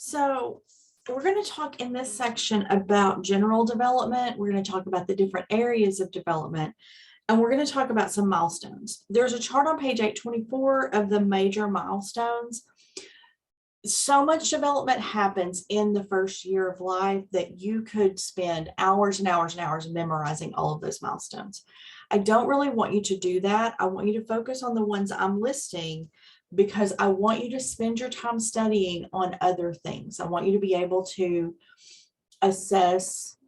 So we're going to talk in this section about general development. We're going to talk about the different areas of development, and we're going to talk about some milestones. There's a chart on page 824 of the major milestones. So much development happens in the first year of life that you could spend hours and hours and hours memorizing all of those milestones. I don't really want you to do that. I want you to focus on the ones I'm listing because I want you to spend your time studying on other things. I want you to be able to assess.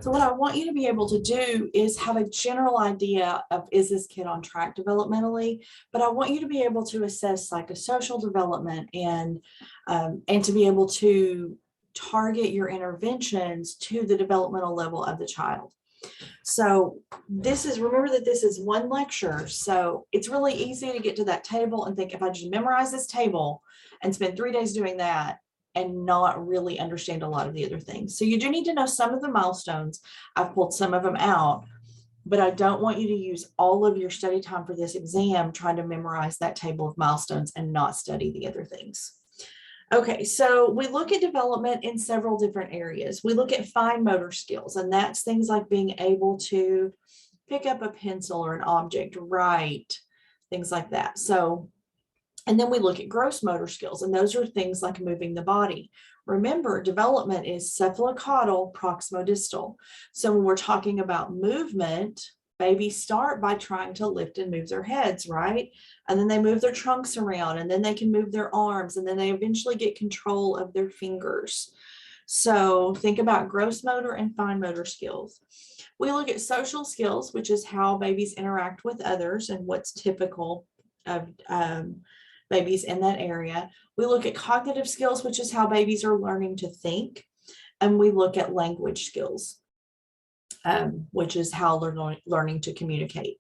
So what I want you to be able to do is have a general idea of, is this kid on track developmentally? But I want you to be able to assess psychosocial development and to be able to target your interventions to the developmental level of the child. So remember that this is one lecture. So it's really easy to get to that table and think, if I just memorize this table and spend 3 days doing that, and not really understand a lot of the other things. So you do need to know some of the milestones. I've pulled some of them out, but I don't want you to use all of your study time for this exam trying to memorize that table of milestones and not study the other things. Okay, so we look at development in several different areas. We look at fine motor skills, and that's things like being able to pick up a pencil or an object, write, things like that. And then we look at gross motor skills, and those are things like moving the body. Remember, development is cephalocaudal, proximodistal. So when we're talking about movement, babies start by trying to lift and move their heads, right? And then they move their trunks around, and then they can move their arms, and then they eventually get control of their fingers. So think about gross motor and fine motor skills. We look at social skills, which is how babies interact with others and what's typical of babies in that area. We look at cognitive skills, which is how babies are learning to think. And we look at language skills, which is how they're learning to communicate.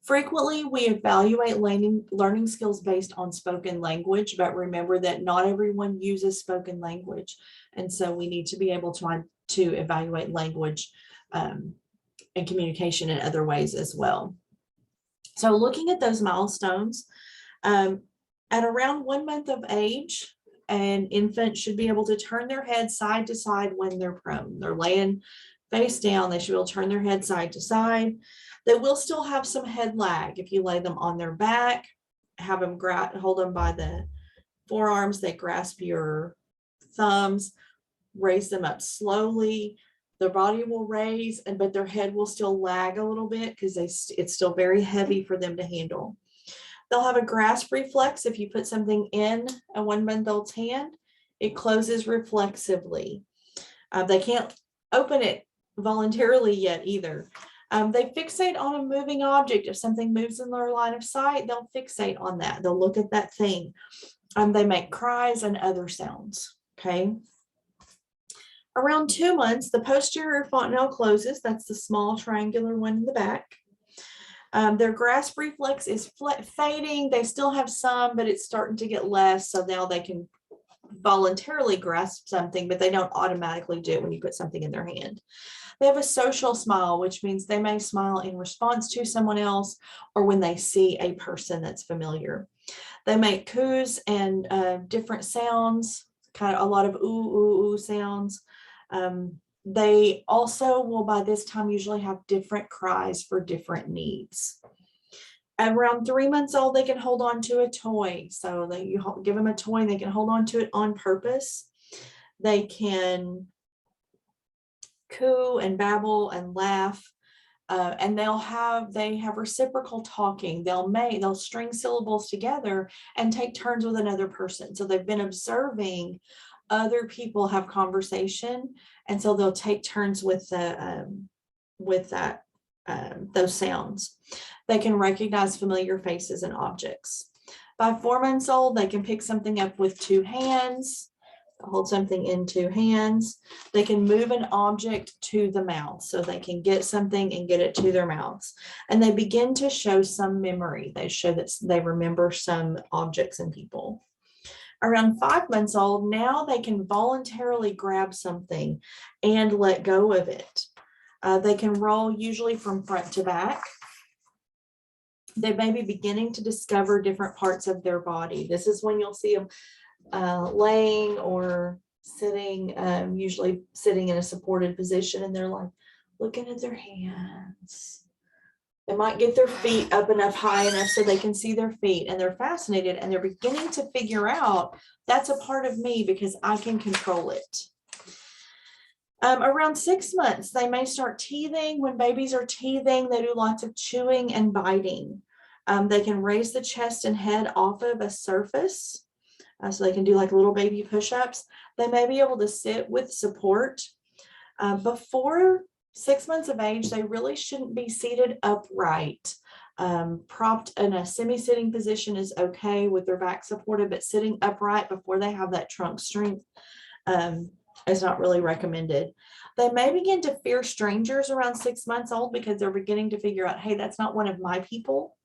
Frequently, we evaluate learning skills based on spoken language, but remember that not everyone uses spoken language. And so we need to be able to evaluate language and communication in other ways as well. So looking at those milestones, at around 1 month of age, an infant should be able to turn their head side to side when they're prone. They're laying face down. They should be able to turn their head side to side. They will still have some head lag. If you lay them on their back, have them hold them by the forearms, they grasp your thumbs, raise them up slowly. Their body will raise, but their head will still lag a little bit because it's still very heavy for them to handle. They'll have a grasp reflex. If you put something in a 1 month old's hand, it closes reflexively. They can't open it voluntarily yet either. They fixate on a moving object. If something moves in their line of sight, they'll fixate on that. They'll look at that thing. They make cries and other sounds, okay? Around 2 months, the posterior fontanelle closes. That's the small triangular one in the back. Their grasp reflex is fading. They still have some, but it's starting to get less. So now they can voluntarily grasp something, but they don't automatically do it when you put something in their hand. They have a social smile, which means they may smile in response to someone else or when they see a person that's familiar. They make coos and different sounds, kind of a lot of ooh, ooh, ooh sounds. They also will, by this time, usually have different cries for different needs. At around 3 months old, they can hold on to a toy. So you give them a toy, and they can hold on to it on purpose. They can coo and babble and laugh, and they have reciprocal talking. They'll string syllables together and take turns with another person. So they've been observing other people have conversation, and so they'll take turns with those sounds. They can recognize familiar faces and objects. By 4 months old, they can pick something up with 2 hands, hold something in 2 hands. They can move an object to the mouth, so they can get something and get it to their mouths. And they begin to show some memory. They show that they remember some objects and people. Around 5 months old, now they can voluntarily grab something and let go of it. They can roll usually from front to back. They may be beginning to discover different parts of their body. This is when you'll see them laying or sitting, usually sitting in a supported position, and they're like looking at their hands. They might get their feet up enough, high enough so they can see their feet, and they're fascinated and they're beginning to figure out that's a part of me because I can control it. Around 6 months, they may start teething. When babies are teething, they do lots of chewing and biting. They can raise the chest and head off of a surface. So they can do like little baby push-ups. They may be able to sit with support. Before 6 months of age, they really shouldn't be seated upright. Propped in a semi-sitting position is okay with their back supported, but sitting upright before they have that trunk strength is not really recommended. They may begin to fear strangers around 6 months old because they're beginning to figure out, hey, that's not one of my people.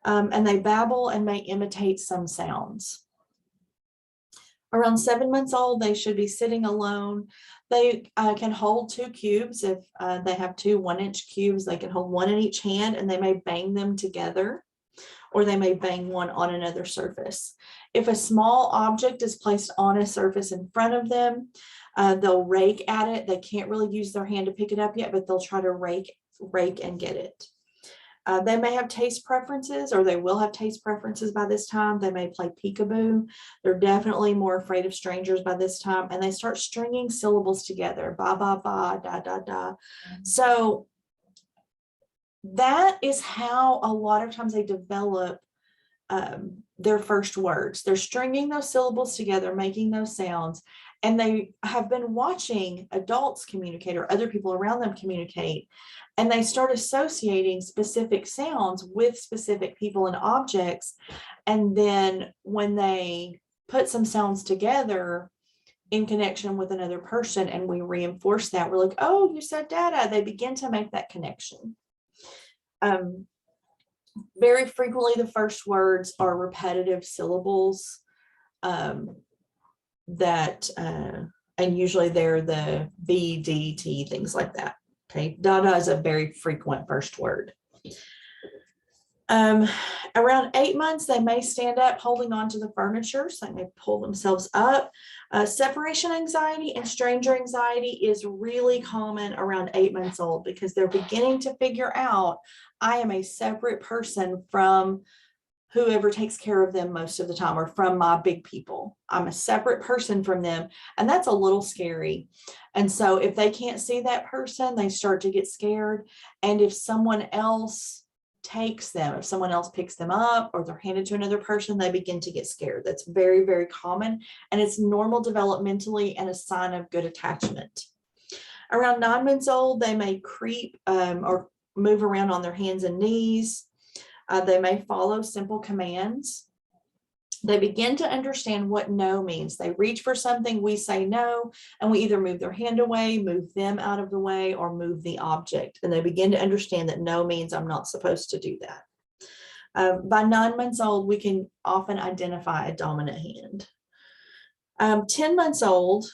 And they babble and may imitate some sounds. Around 7 months old, they should be sitting alone. They can hold 2 cubes. If they have 2 1-inch cubes, they can hold 1 in each hand, and they may bang them together, or they may bang one on another surface. If a small object is placed on a surface in front of them, they'll rake at it. They can't really use their hand to pick it up yet, but they'll try to rake and get it. They may have taste preferences, or they will have taste preferences by this time. They may play peekaboo. They're definitely more afraid of strangers by this time, and they start stringing syllables together. Ba, ba, ba, da, da, da. So that is how a lot of times they develop their first words. They're stringing those syllables together, making those sounds, and they have been watching adults communicate or other people around them communicate, and they start associating specific sounds with specific people and objects. And then when they put some sounds together in connection with another person and we reinforce that, we're like, oh, you said dada. They begin to make that connection. Very frequently, the first words are repetitive syllables and usually they're the B, D, T, things like that. Okay, dada is a very frequent first word. Around 8 months, they may stand up holding on to the furniture, so they may pull themselves up. Separation anxiety and stranger anxiety is really common around 8 months old because they're beginning to figure out, I am a separate person from whoever takes care of them most of the time, or from my big people. I'm a separate person from them, and that's a little scary. And so if they can't see that person, they start to get scared. And if someone else takes them, if someone else picks them up or they're handed to another person, they begin to get scared. That's very, very common, and it's normal developmentally and a sign of good attachment. Around 9 months old, they may creep or move around on their hands and knees. They may follow simple commands. They begin to understand what no means. They reach for something, we say no, and we either move their hand away, move them out of the way, or move the object. And they begin to understand that no means I'm not supposed to do that. By 9 months old, we can often identify a dominant hand. 10 months old,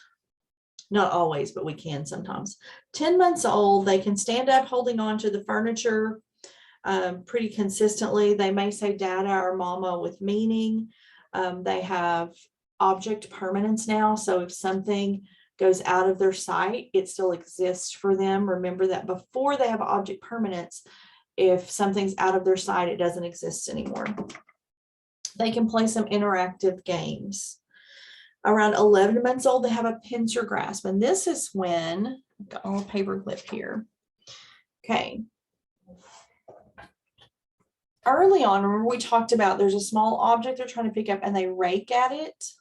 not always, but we can sometimes. 10 months old, they can stand up holding on to the furniture pretty consistently. They may say dada or mama with meaning. They have object permanence now. So if something goes out of their sight, it still exists for them. Remember that before they have object permanence, if something's out of their sight, it doesn't exist anymore. They can play some interactive games. Around 11 months old, they have a pincer grasp. And this is when, I've got a little paper clip here. Okay. Early on, remember we talked about there's a small object they're trying to pick up and they rake at it.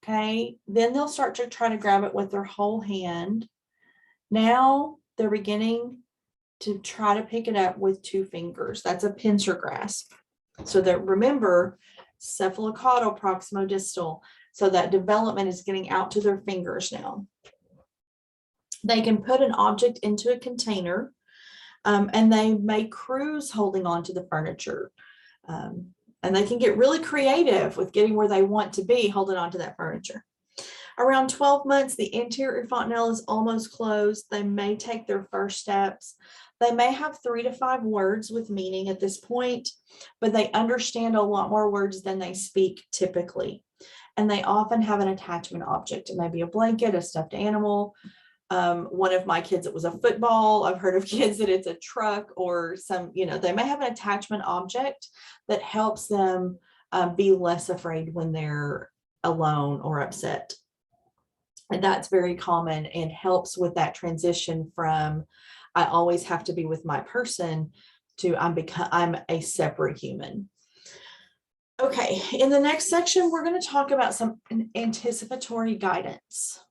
Okay. Then they'll start to try to grab it with their whole hand. Now they're beginning to try to pick it up with 2 fingers. That's a pincer grasp. So that, remember, cephalocaudal, proximodistal. So that development is getting out to their fingers now. They can put an object into a container, and they may cruise holding on to the furniture. And they can get really creative with getting where they want to be holding on to that furniture. Around 12 months, the anterior fontanelle is almost closed. They may take their first steps. They may have 3 to 5 words with meaning at this point, but they understand a lot more words than they speak typically. and they often have an attachment object. It may be a blanket, a stuffed animal. One of my kids, it was a football. I've heard of kids that it's a truck or some, they may have an attachment object that helps them be less afraid when they're alone or upset. And that's very common and helps with that transition from I always have to be with my person to I'm a separate human. Okay, in the next section, we're going to talk about some anticipatory guidance.